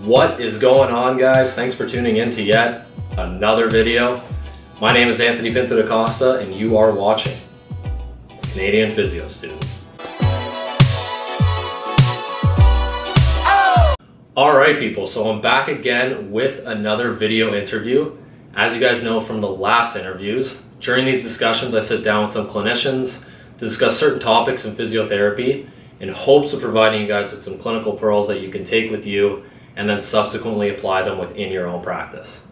What is going on, guys? Thanks for tuning in to yet another video. My name is Anthony Pinto da Costa and you are watching Canadian Physio Student. Alright people, so I'm back again with another video interview. As you guys know from the last interviews, during these discussions I sit down with some clinicians to discuss certain topics in physiotherapy in hopes of providing you guys with some clinical pearls that you can take with you and then subsequently apply them within your own practice.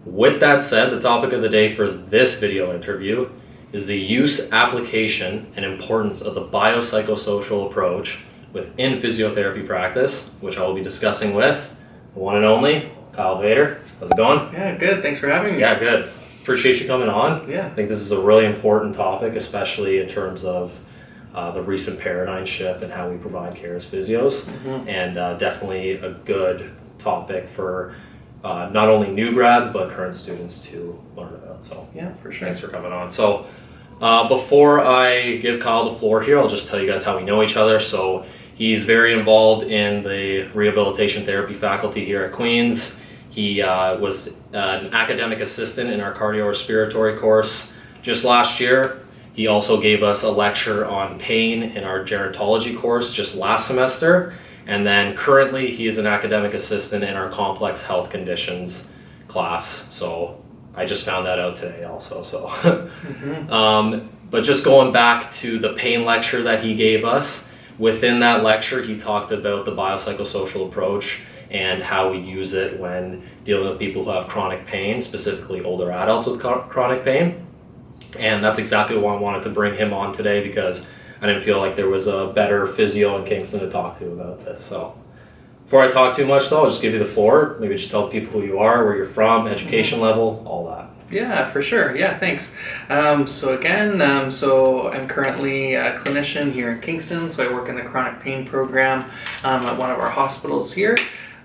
With that said, the topic of the day for this video interview is the use, application, and importance of the biopsychosocial approach within physiotherapy practice, which I will be discussing with the one and only Kyle Vader. How's it going? Yeah, good. Thanks for having me. Yeah, good. Appreciate you coming on. Yeah. I think this is a really important topic, especially in terms of the recent paradigm shift and how we provide care as physios, and definitely a good topic for not only new grads but current students to learn about. So yeah, for sure. Thanks for coming on. So before I give Kyle the floor here, I'll just tell you guys how we know each other. So he's very involved in the rehabilitation therapy faculty here at Queen's. He was an academic assistant in our cardiorespiratory course just last year. He also gave us a lecture on pain in our gerontology course just last semester. And then currently he is an academic assistant in our complex health conditions class. So I just found that out today also. So, but just going back to the pain lecture that he gave us, within that lecture, he talked about the biopsychosocial approach and how we use it when dealing with people who have chronic pain, specifically older adults with chronic pain. And that's exactly why I wanted to bring him on today, because I didn't feel like there was a better physio in Kingston to talk to about this. So before I talk too much though, I'll just give you the floor. Maybe just tell people who you are, where you're from, education level, all that. Yeah, for sure. Yeah, thanks. So I'm currently a clinician here in Kingston. So I work in the chronic pain program at one of our hospitals here.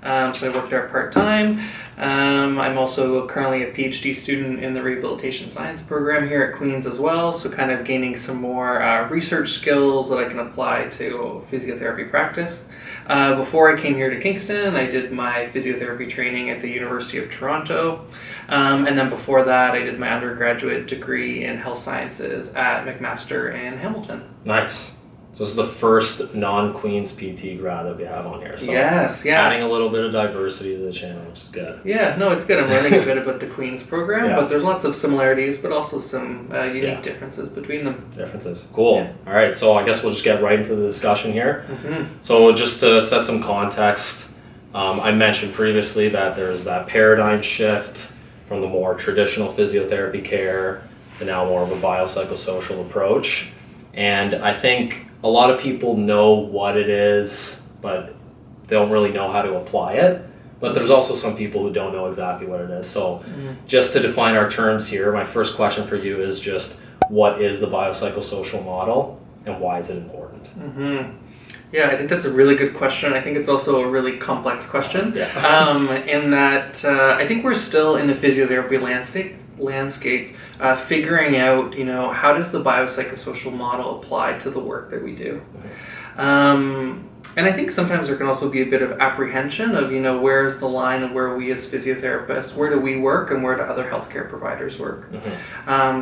So I work there part-time. I'm also currently a PhD student in the rehabilitation science program here at Queen's as well. So kind of gaining some more research skills that I can apply to physiotherapy practice. Before I came here to Kingston, I did my physiotherapy training at the University of Toronto. And then before that, I did my undergraduate degree in health sciences at McMaster in Hamilton. Nice. So this is the first non-Queen's PT grad that we have on here. So yes, yeah. Adding a little bit of diversity to the channel, which is good. Yeah, no, it's good. I'm learning a bit about the Queen's program, Yeah. but there's lots of similarities, but also some unique differences between them. Differences. Cool. Yeah. All right, so I guess we'll just get right into the discussion here. So just to set some context, I mentioned previously that there's that paradigm shift from the more traditional physiotherapy care to now more of a biopsychosocial approach. And I think a lot of people know what it is, but they don't really know how to apply it. But there's also some people who don't know exactly what it is. So just to define our terms here, my first question for you is just, what is the biopsychosocial model and why is it important? Yeah, I think that's a really good question. I think it's also a really complex question. In that I think we're still in the physiotherapy landscape figuring out, how does the biopsychosocial model apply to the work that we do? And I think sometimes there can also be a bit of apprehension of, where's the line of where we as physiotherapists, where do we work and where do other healthcare providers work?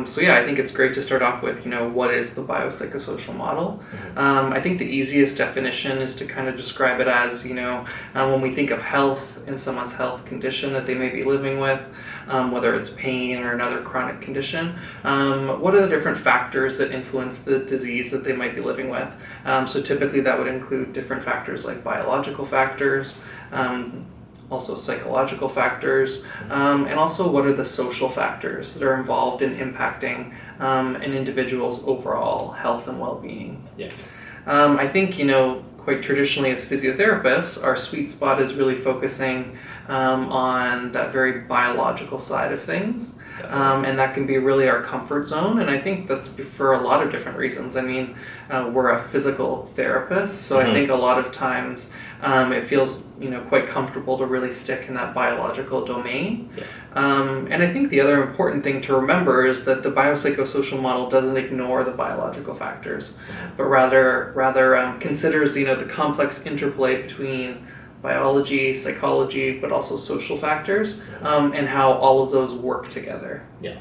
So yeah, I think it's great to start off with, what is the biopsychosocial model? I think the easiest definition is to kind of describe it as, when we think of health in someone's health condition that they may be living with, whether it's pain or another chronic condition, what are the different factors that influence the disease that they might be living with? So typically that would include different factors like biological factors, also psychological factors, and also what are the social factors that are involved in impacting an individual's overall health and well-being. I think, quite traditionally as physiotherapists, our sweet spot is really focusing on that very biological side of things. And that can be really our comfort zone. And I think that's for a lot of different reasons. I mean, we're a physical therapist, so I think a lot of times it feels, quite comfortable to really stick in that biological domain. And I think the other important thing to remember is that the biopsychosocial model doesn't ignore the biological factors, but rather considers, the complex interplay between biology, psychology, but also social factors, and how all of those work together. Yeah.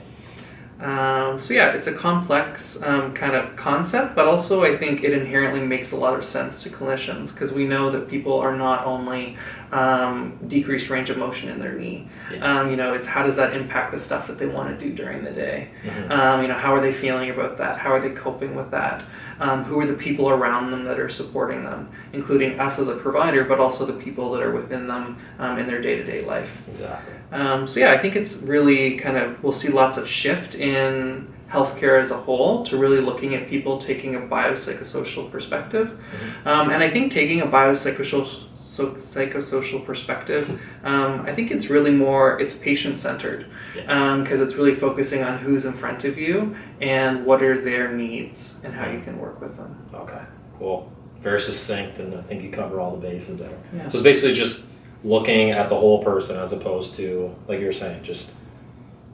So yeah, it's a complex kind of concept, but also I think it inherently makes a lot of sense to clinicians, because we know that people are not only decreased range of motion in their knee. Yeah. It's how does that impact the stuff that they want to do during the day? How are they feeling about that? How are they coping with that? Who are the people around them that are supporting them, including us as a provider, but also the people that are within them in their day-to-day life. Exactly. So yeah, I think it's really we'll see lots of shift in healthcare as a whole to really looking at people taking a biopsychosocial perspective. And I think taking a biopsychosocial perspective, I think it's really it's patient-centered, because it's really focusing on who's in front of you and what are their needs and how you can work with them. Okay, cool. Very succinct, and I think you cover all the bases there. Yeah. So it's basically just looking at the whole person as opposed to, like you were saying, just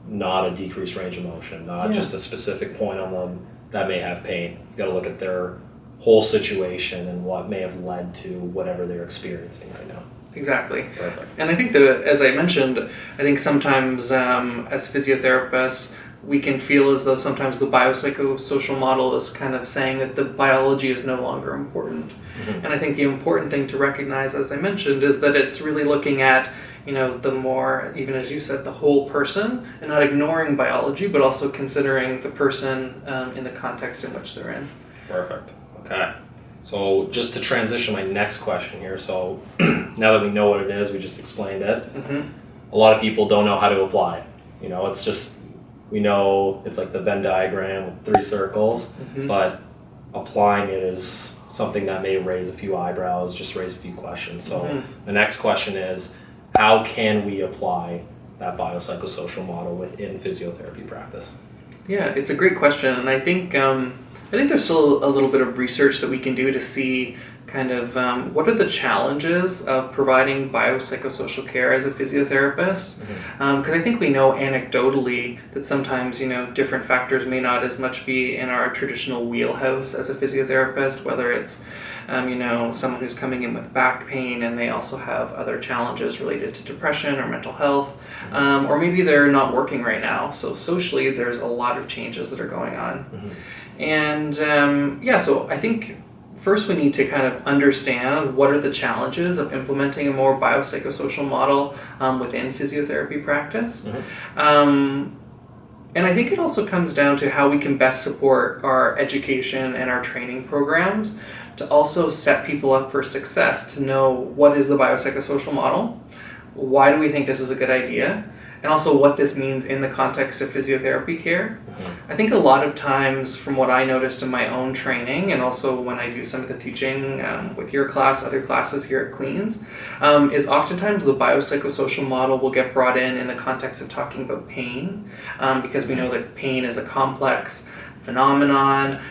not a decreased range of motion, not just a specific point on them that may have pain. You got to look at their whole situation and what may have led to whatever they're experiencing right now. Exactly. Perfect. And I think as I mentioned, I think sometimes as physiotherapists, we can feel as though sometimes the biopsychosocial model is kind of saying that the biology is no longer important. And I think the important thing to recognize, as I mentioned, is that it's really looking at, the more, even as you said, the whole person, and not ignoring biology, but also considering the person in the context in which they're in. Perfect. Okay. So just to transition my next question here. So now that we know what it is, we just explained it. A lot of people don't know how to apply it. It's just, we know it's like the Venn diagram with 3 circles, but applying it is something that may raise a few eyebrows, just raise a few questions. So the next question is, how can we apply that biopsychosocial model within physiotherapy practice? Yeah, it's a great question, and I think there's still a little bit of research that we can do to see kind of what are the challenges of providing biopsychosocial care as a physiotherapist, because I think we know anecdotally that sometimes different factors may not as much be in our traditional wheelhouse as a physiotherapist, whether it's someone who's coming in with back pain and they also have other challenges related to depression or mental health, or maybe they're not working right now, so socially there's a lot of changes that are going on. And so I think first we need to kind of understand what are the challenges of implementing a more biopsychosocial model within physiotherapy practice. And I think it also comes down to how we can best support our education and our training programs to also set people up for success, to know what is the biopsychosocial model, why do we think this is a good idea, and also what this means in the context of physiotherapy care. I think a lot of times, from what I noticed in my own training, and also when I do some of the teaching with your class, other classes here at Queen's, is oftentimes the biopsychosocial model will get brought in the context of talking about pain, because we know that pain is a complex phenomenon.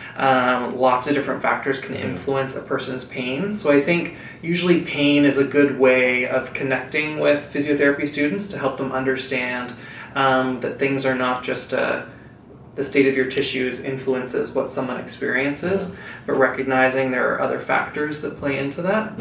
Lots of different factors can influence a person's pain. So I think usually pain is a good way of connecting with physiotherapy students to help them understand that things are not just the state of your tissues influences what someone experiences, but recognizing there are other factors that play into that.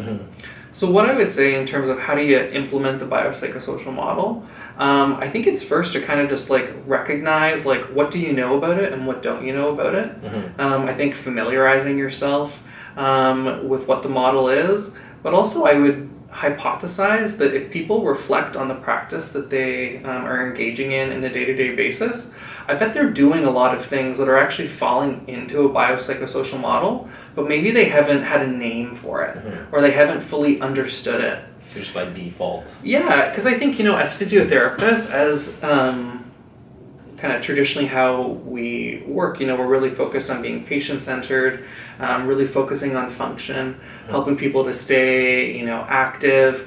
So what I would say in terms of how do you implement the biopsychosocial model, I think it's first to kind of just recognize what do you know about it and what don't you know about it. I think familiarizing yourself with what the model is, but also I would hypothesize that if people reflect on the practice that they are engaging in a day-to-day basis, I bet they're doing a lot of things that are actually falling into a biopsychosocial model, but maybe they haven't had a name for it, or they haven't fully understood it. So just by default. Yeah, because I think, as physiotherapists, as kind of traditionally how we work, we're really focused on being patient-centered, really focusing on function, helping people to stay, active,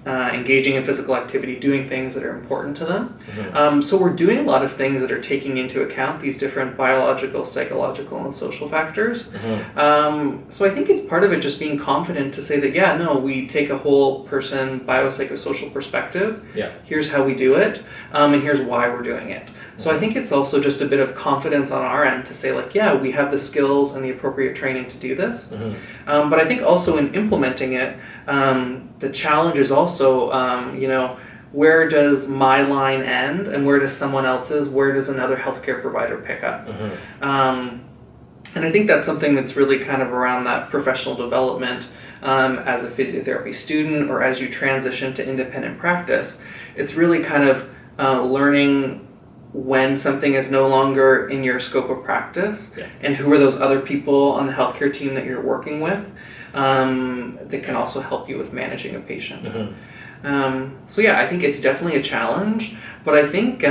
engaging in physical activity, doing things that are important to them. So we're doing a lot of things that are taking into account these different biological, psychological, and social factors. So I think it's part of it just being confident to say that, we take a whole person biopsychosocial perspective. Here's how we do it, and here's why we're doing it. So I think it's also just a bit of confidence on our end to say we have the skills and the appropriate training to do this. But I think also in implementing it, The challenge is also, where does my line end and where does someone else's, where does another healthcare provider pick up? And I think that's something that's really kind of around that professional development as a physiotherapy student or as you transition to independent practice. It's really kind of learning when something is no longer in your scope of practice and who are those other people on the healthcare team that you're working with that can also help you with managing a patient. So yeah, I think it's definitely a challenge, but I think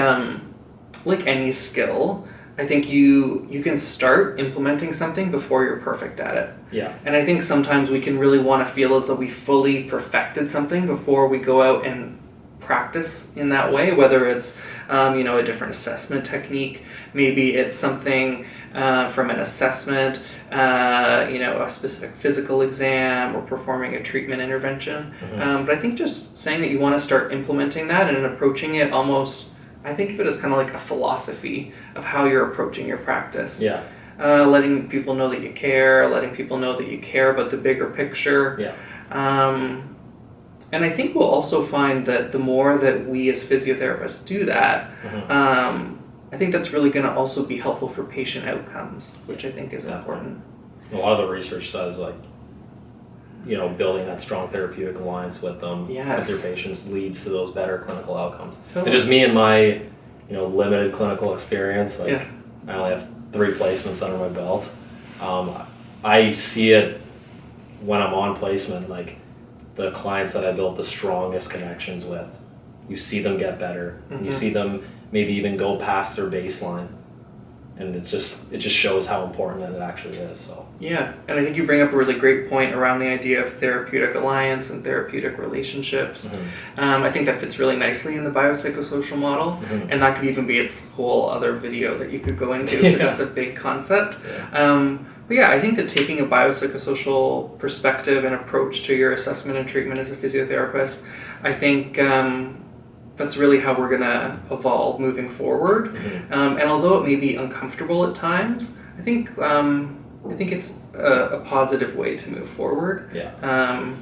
like any skill, I think you can start implementing something before you're perfect at it. Yeah. And I think sometimes we can really want to feel as though we fully perfected something before we go out and practice in that way, whether it's a different assessment technique, maybe it's something from an assessment, a specific physical exam or performing a treatment intervention. But I think just saying that you want to start implementing that and approaching it almost, I think of it as kind of like a philosophy of how you're approaching your practice. Yeah. Letting people know that you care, letting people know that you care about the bigger picture. Yeah. And I think we'll also find that the more that we as physiotherapists do that, I think that's really going to also be helpful for patient outcomes, which I think is important. A lot of the research says building that strong therapeutic alliance with them, with your patients, leads to those better clinical outcomes. Totally. And just me and my, limited clinical experience, I only have 3 placements under my belt. I see it when I'm on placement, the clients that I built the strongest connections with, you see them get better. You see them maybe even go past their baseline. And it just shows how important it actually is. So yeah, and I think you bring up a really great point around the idea of therapeutic alliance and therapeutic relationships. I think that fits really nicely in the biopsychosocial model, and that could even be its whole other video that you could go into because that's a big concept. But yeah, I think that taking a biopsychosocial perspective and approach to your assessment and treatment as a physiotherapist, I think that's really how we're going to evolve moving forward. And although it may be uncomfortable at times, I think it's a positive way to move forward. And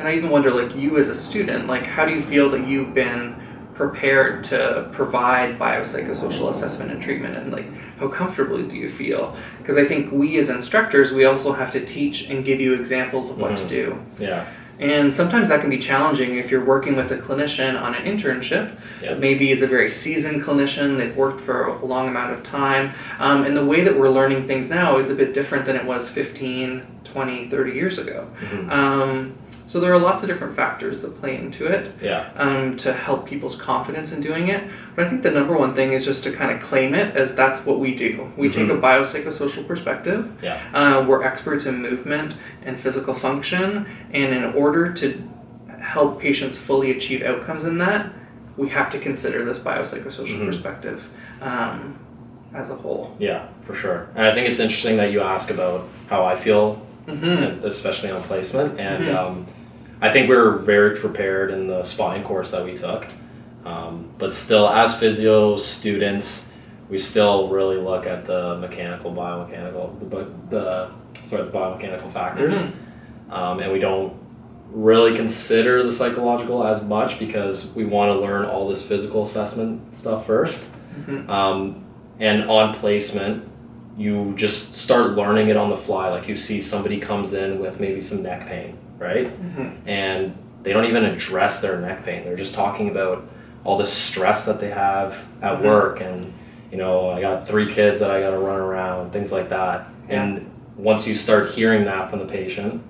I even wonder, you as a student, how do you feel that you've been prepared to provide biopsychosocial assessment and treatment, and how comfortable do you feel? Because I think we as instructors, we also have to teach and give you examples of what to do. And sometimes that can be challenging if you're working with a clinician on an internship that maybe is a very seasoned clinician, they've worked for a long amount of time, and the way that we're learning things now is a bit different than it was 15, 20, 30 years ago. So there are lots of different factors that play into it to help people's confidence in doing it. But I think the number one thing is just to kind of claim it as that's what we do. We take a biopsychosocial perspective. We're experts in movement and physical function. And in order to help patients fully achieve outcomes in that, we have to consider this biopsychosocial perspective as a whole. Yeah, for sure. And I think it's interesting that you ask about how I feel, especially on placement. And I think we were very prepared in the spine course that we took. But still, as physio students, we still really look at the biomechanical factors. And we don't really consider the psychological as much because we want to learn all this physical assessment stuff first. And on placement, you just start learning it on the fly. You see somebody comes in with maybe some neck pain, right? And they don't even address their neck pain. They're just talking about all the stress that they have at work, and I got 3 kids that I got to run around, things like that. And once you start hearing that from the patient,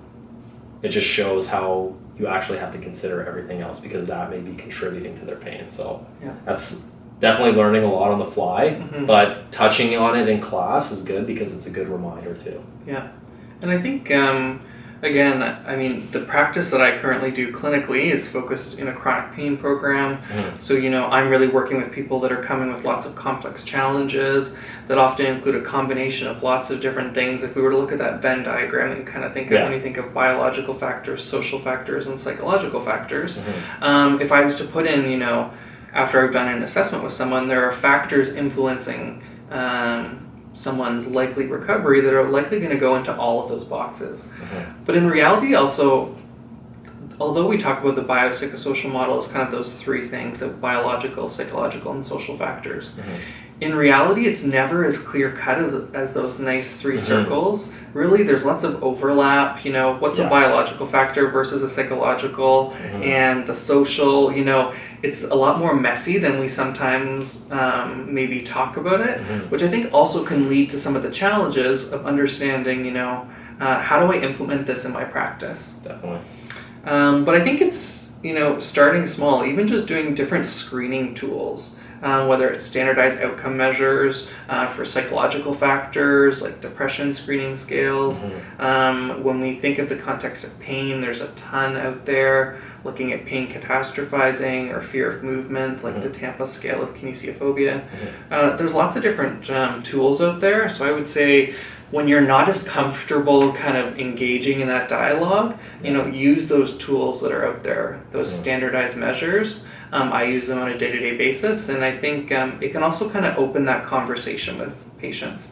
it just shows how you actually have to consider everything else because that may be contributing to their pain. So that's definitely learning a lot on the fly, but touching on it in class is good because it's a good reminder too. And I think again, the practice that I currently do clinically is focused in a chronic pain program. So, I'm really working with people that are coming with lots of complex challenges that often include a combination of lots of different things. If we were to look at that Venn diagram that you kind of think of when you think of biological factors, social factors, and psychological factors, if I was to put in, after I've done an assessment with someone, there are factors influencing someone's likely recovery that are likely going to go into all of those boxes. But in reality, also, although we talk about the biopsychosocial model as kind of those three things of biological, psychological, and social factors, in reality, it's never as clear cut as those nice three circles. Really, there's lots of overlap. You know, what's a biological factor versus a psychological, and the social. You know, it's a lot more messy than we sometimes maybe talk about it, which I think also can lead to some of the challenges of understanding. You know, how do I implement this in my practice? Definitely. But I think it's, you know, starting small, even just doing different screening tools. Whether it's standardized outcome measures for psychological factors like depression screening scales. When we think of the context of pain, there's a ton out there looking at pain catastrophizing or fear of movement, like the Tampa scale of kinesiophobia. There's lots of different tools out there. So I would say when you're not as comfortable kind of engaging in that dialogue, you know, use those tools that are out there, those standardized measures. I use them on a day-to-day basis, and I think it can also kind of open that conversation with patients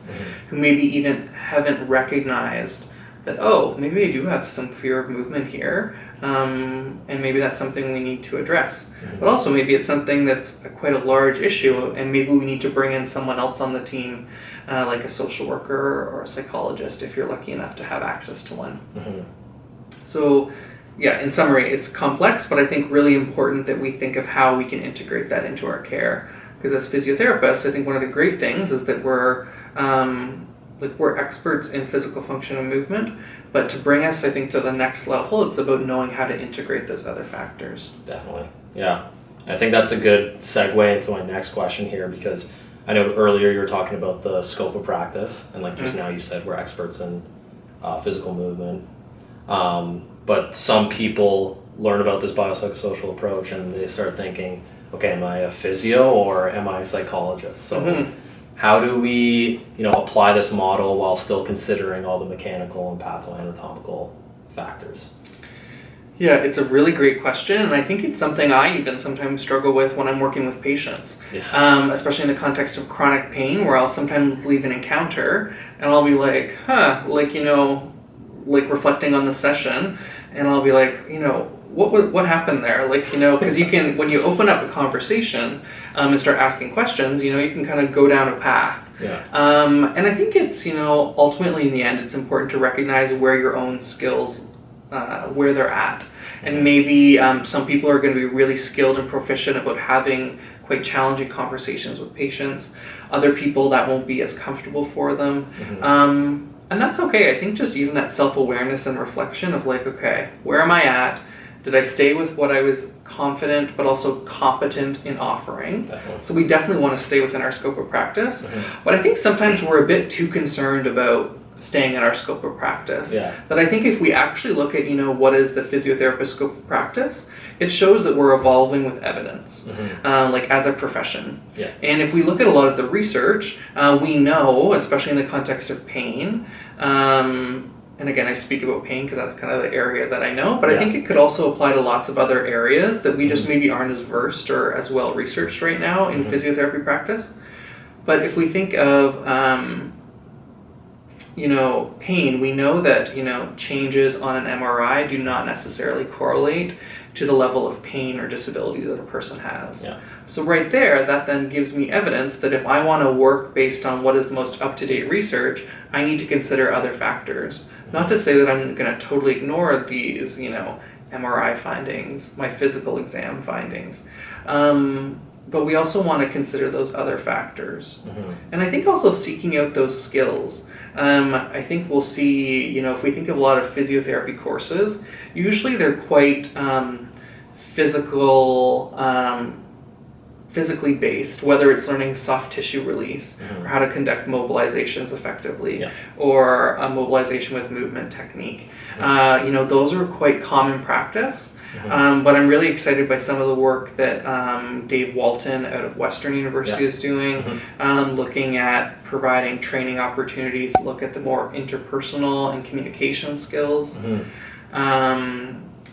who maybe even haven't recognized that, oh, maybe I do have some fear of movement here, and maybe that's something we need to address. But also maybe it's something that's quite a large issue, and maybe we need to bring in someone else on the team, like a social worker or a psychologist, if you're lucky enough to have access to one. So, yeah, in summary, it's complex, but I think really important that we think of how we can integrate that into our care. Because as physiotherapists, I think one of the great things is that we're experts in physical function and movement, but to bring us, I think, to the next level, it's about knowing how to integrate those other factors. Definitely, yeah. I think that's a good segue into my next question here, because I know earlier you were talking about the scope of practice, and like just now you said we're experts in physical movement. But some people learn about this biopsychosocial approach and they start thinking, okay, am I a physio or am I a psychologist? So how do we, you know, apply this model while still considering all the mechanical and pathoanatomical factors? Yeah, it's a really great question, and I think it's something I even sometimes struggle with when I'm working with patients, especially in the context of chronic pain, where I'll sometimes leave an encounter and I'll be like, like, you know, like reflecting on the session, and I'll be like, you know, what happened there? Like, you know, because you can, when you open up a conversation and start asking questions, you know, you can kind of go down a path. And I think it's, you know, ultimately in the end, it's important to recognize where your own skills, where they're at. And maybe some people are going to be really skilled and proficient about having quite challenging conversations with patients. Other people, that won't be as comfortable for them. And that's okay. I think just even that self-awareness and reflection of like, okay, where am I at? Did I stay with what I was confident but also competent in offering? Definitely. So we definitely want to stay within our scope of practice. But I think sometimes we're a bit too concerned about staying in our scope of practice. That I think if we actually look at, you know, what is the physiotherapist scope of practice, it shows that we're evolving with evidence, like as a profession. And if we look at a lot of the research, we know, especially in the context of pain, and again, I speak about pain because that's kind of the area that I know, but I think it could also apply to lots of other areas that we just maybe aren't as versed or as well researched right now in physiotherapy practice. But if we think of, you know, pain, we know that, you know, changes on an MRI do not necessarily correlate to the level of pain or disability that a person has. So right there, that then gives me evidence that if I want to work based on what is the most up-to-date research, I need to consider other factors. Not to say that I'm going to totally ignore these, you know, MRI findings, my physical exam findings. But we also want to consider those other factors. And I think also seeking out those skills. I think we'll see, you know, if we think of a lot of physiotherapy courses, usually they're quite physically based, whether it's learning soft tissue release or how to conduct mobilizations effectively or a mobilization with movement technique. You know, those are quite common practice. But I'm really excited by some of the work that Dave Walton out of Western University is doing, looking at providing training opportunities, look at the more interpersonal and communication skills.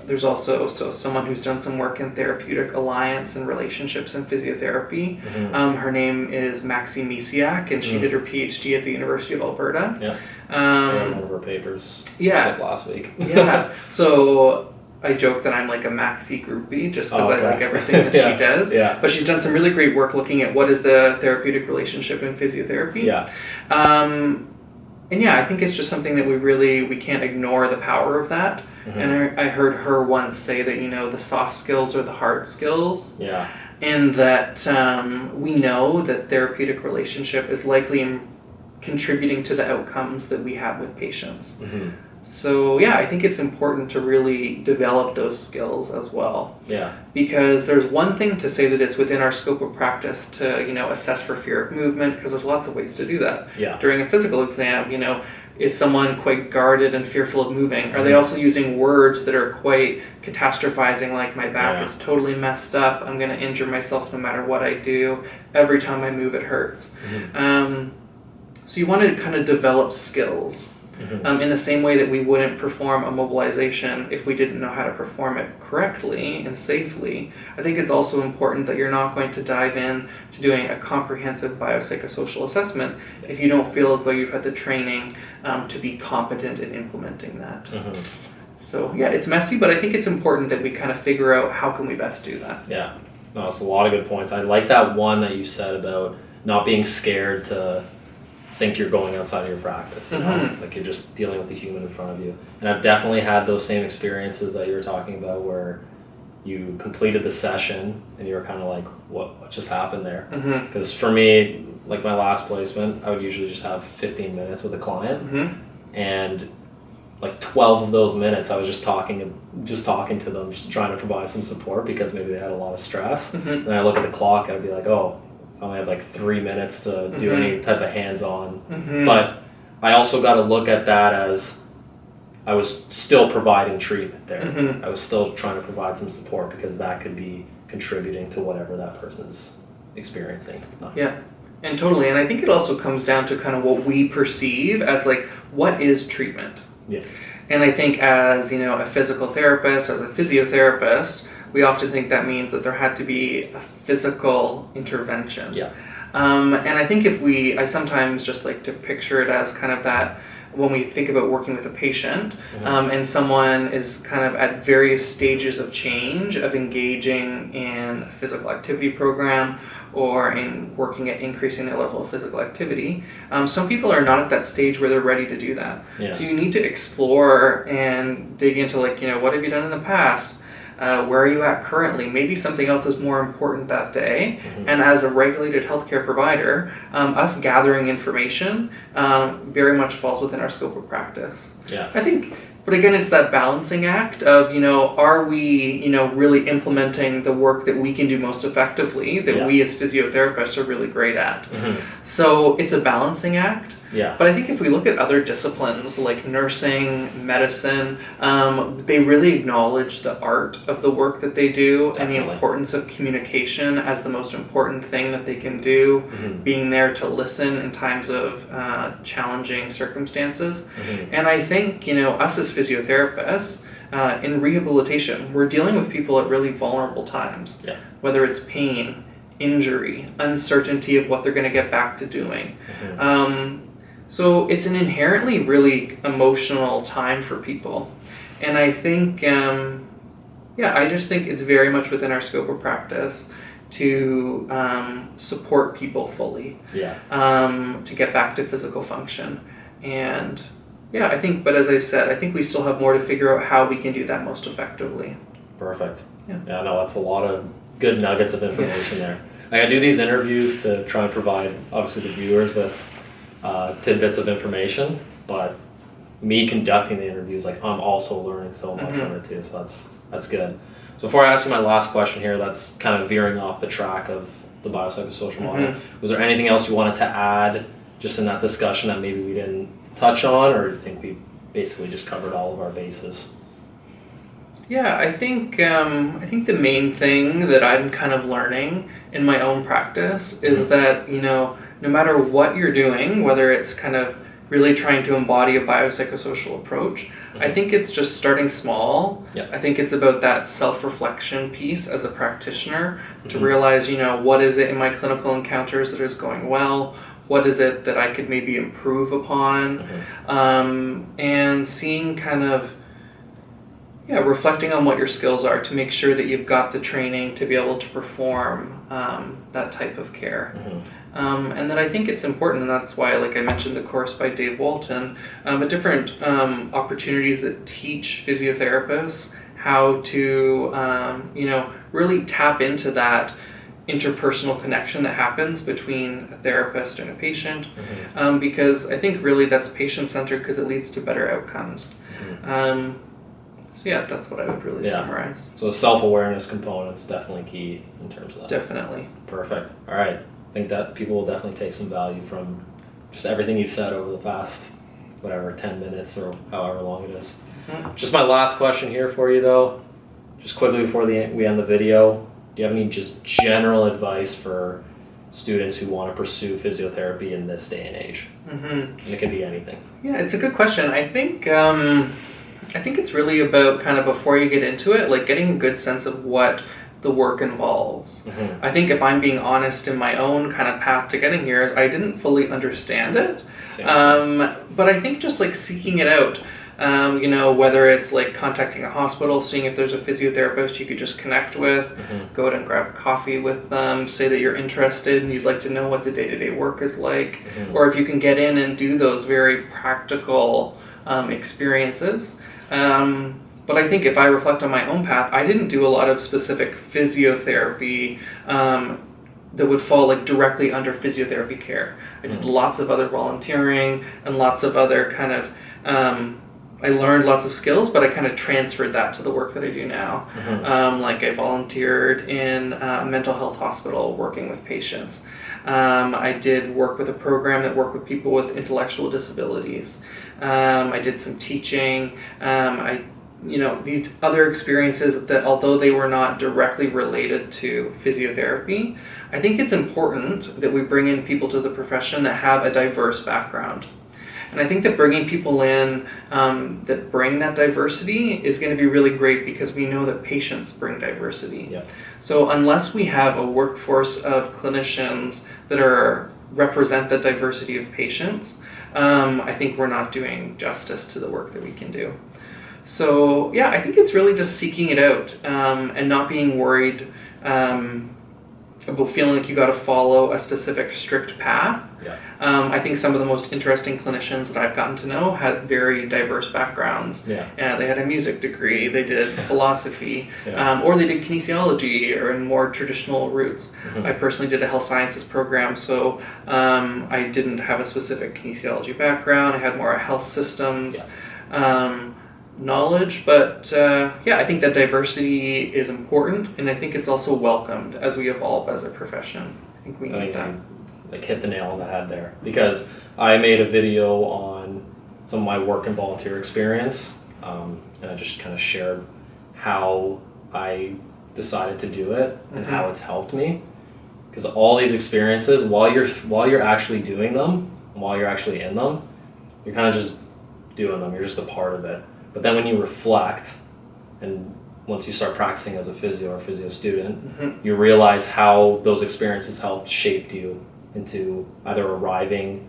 There's also someone who's done some work in therapeutic alliance and relationships in physiotherapy. Her name is Maxi Misiak, and she did her PhD at the University of Alberta. One of her papers last week. So I joke that I'm like a Maxi groupie just because okay. I like everything that she does. Yeah. But she's done some really great work looking at what is the therapeutic relationship in physiotherapy. Yeah. And yeah, I think it's just something that we can't ignore the power of that. Mm-hmm. And I heard her once say that, the soft skills are the hard skills. Yeah. And that we know that therapeutic relationship is likely contributing to the outcomes that we have with patients. Mm-hmm. So yeah, I think it's important to really develop those skills as well. Yeah. Because there's one thing to say that it's within our scope of practice to, assess for fear of movement, because there's lots of ways to do that. Yeah. During a physical exam, is someone quite guarded and fearful of moving? Are they also using words that are quite catastrophizing, like my back is totally messed up, I'm going to injure myself no matter what I do, every time I move it hurts. Mm-hmm. So you want to kind of develop skills. Mm-hmm. In the same way that we wouldn't perform a mobilization if we didn't know how to perform it correctly and safely. I think it's also important that you're not going to dive in to doing a comprehensive biopsychosocial assessment if you don't feel as though you've had the training to be competent in implementing that. Mm-hmm. So yeah, it's messy, but I think it's important that we kind of figure out how can we best do that. Yeah, no, it's a lot of good points. I like that one that you said about not being scared to think you're going outside of your practice, Mm-hmm. like you're just dealing with the human in front of you. And I've definitely had those same experiences that you were talking about where you completed the session and you were kind of like, what just happened there? Because for me, like my last placement, I would usually just have 15 minutes with a client, and like 12 of those minutes I was just talking to them, just trying to provide some support because maybe they had a lot of stress. And I look at the clock and I'd be like, oh, I only have like 3 minutes to do any type of hands-on. But I also got to look at that as I was still providing treatment there. I was still trying to provide some support because that could be contributing to whatever that person's experiencing. Yeah, and totally. And I think it also comes down to kind of what we perceive as like, what is treatment? Yeah. And I think as, a physical therapist, as a physiotherapist, we often think that means that there had to be a physical intervention. Yeah. And I think I sometimes just like to picture it as kind of that when we think about working with a patient, and someone is kind of at various stages of change, of engaging in a physical activity program or in working at increasing their level of physical activity. Some people are not at that stage where they're ready to do that. Yeah. So you need to explore and dig into like, what have you done in the past? Where are you at currently? Maybe something else is more important that day. And as a regulated healthcare provider, us gathering information very much falls within our scope of practice. Yeah. I think, but again, it's that balancing act of, are we, really implementing the work that we can do most effectively, that we as physiotherapists are really great at. So it's a balancing act. Yeah. But I think if we look at other disciplines like nursing, medicine, they really acknowledge the art of the work that they do. Definitely. And the importance of communication as the most important thing that they can do, being there to listen in times of challenging circumstances. And I think, us as physiotherapists, in rehabilitation, we're dealing with people at really vulnerable times, whether it's pain, injury, uncertainty of what they're going to get back to doing. So it's an inherently really emotional time for people. And I think, I just think it's very much within our scope of practice to support people fully, to get back to physical function. And I think, but as I've said, I think we still have more to figure out how we can do that most effectively. Perfect. Yeah, no, that's a lot of good nuggets of information there. I do these interviews to try and provide, obviously, the viewers with tidbits of information, but me conducting the interviews, like I'm also learning so much from it too, so that's good. So before I ask you my last question here, that's kind of veering off the track of the biopsychosocial model. Was there anything else you wanted to add just in that discussion that maybe we didn't touch on, or do you think we basically just covered all of our bases? Yeah, I think the main thing that I'm kind of learning in my own practice is that, no matter what you're doing, whether it's kind of really trying to embody a biopsychosocial approach, I think it's just starting small. I think it's about that self-reflection piece as a practitioner to realize, what is it in my clinical encounters that is going well? What is it that I could maybe improve upon? And seeing kind of reflecting on what your skills are to make sure that you've got the training to be able to perform that type of care. And then I think it's important, and that's why, like I mentioned, the course by Dave Walton, different opportunities that teach physiotherapists how to, really tap into that interpersonal connection that happens between a therapist and a patient, because I think really that's patient-centered because it leads to better outcomes. So yeah, that's what I would really summarize. So the self-awareness component is definitely key in terms of that. Definitely. Perfect. All right. I think that people will definitely take some value from just everything you've said over the past, 10 minutes or however long it is. Just my last question here for you, though. Just quickly before we end the video, do you have any just general advice for students who want to pursue physiotherapy in this day and age? And it can be anything. Yeah, it's a good question. I think it's really about kind of before you get into it, like getting a good sense of what the work involves. I think if I'm being honest in my own kind of path to getting here is I didn't fully understand it. But I think just like seeking it out, whether it's like contacting a hospital, seeing if there's a physiotherapist you could just connect with, go out and grab coffee with them, say that you're interested and you'd like to know what the day-to-day work is like, or if you can get in and do those very practical experiences. But I think if I reflect on my own path, I didn't do a lot of specific physiotherapy that would fall like directly under physiotherapy care. I did lots of other volunteering and lots of other kind of, I learned lots of skills, but I kind of transferred that to the work that I do now. Like I volunteered in a mental health hospital working with patients. I did work with a program that worked with people with intellectual disabilities. I did some teaching. These other experiences that although they were not directly related to physiotherapy, I think it's important that we bring in people to the profession that have a diverse background. And I think that bringing people in that bring that diversity is going to be really great because we know that patients bring diversity. So unless we have a workforce of clinicians that represent the diversity of patients, I think we're not doing justice to the work that we can do. So yeah, I think it's really just seeking it out and not being worried about feeling like you got to follow a specific strict path. I think some of the most interesting clinicians that I've gotten to know had very diverse backgrounds. They had a music degree, they did philosophy, or they did kinesiology or in more traditional routes. I personally did a health sciences program, so I didn't have a specific kinesiology background. I had more health systems knowledge, but I think that diversity is important, and I think it's also welcomed as we evolve as a profession. I think we need that. Like hit the nail on the head there, because I made a video on some of my work and volunteer experience, and I just kind of shared how I decided to do it and how it's helped me. Because all these experiences, while you're actually doing them, while you're actually in them, you're kind of just doing them. You're just a part of it. But then when you reflect, and once you start practicing as a physio or physio student, you realize how those experiences helped shape you into either arriving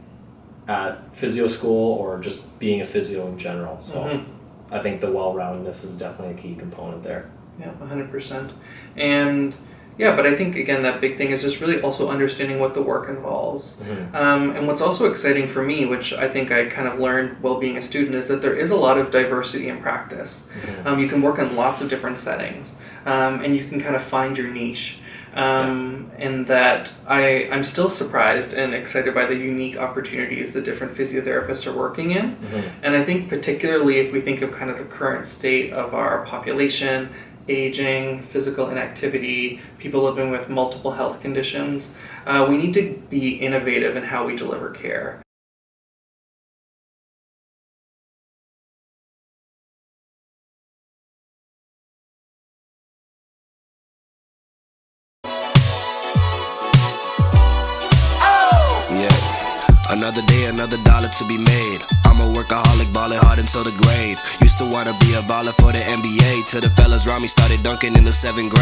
at physio school or just being a physio in general. So I think the well-roundedness is definitely a key component there. 100%. And but I think, again, that big thing is just really also understanding what the work involves. And what's also exciting for me, which I think I kind of learned while being a student, is that there is a lot of diversity in practice. You can work in lots of different settings, and you can kind of find your niche. And that I'm still surprised and excited by the unique opportunities that different physiotherapists are working in. And I think particularly if we think of kind of the current state of our population, aging, physical inactivity, people living with multiple health conditions, we need to be innovative in how we deliver care. Another day, another dollar to be made. I'm a workaholic, ballin' hard until the grave. Used to wanna be a baller for the NBA, till the fellas around me started dunking in the 7th grade.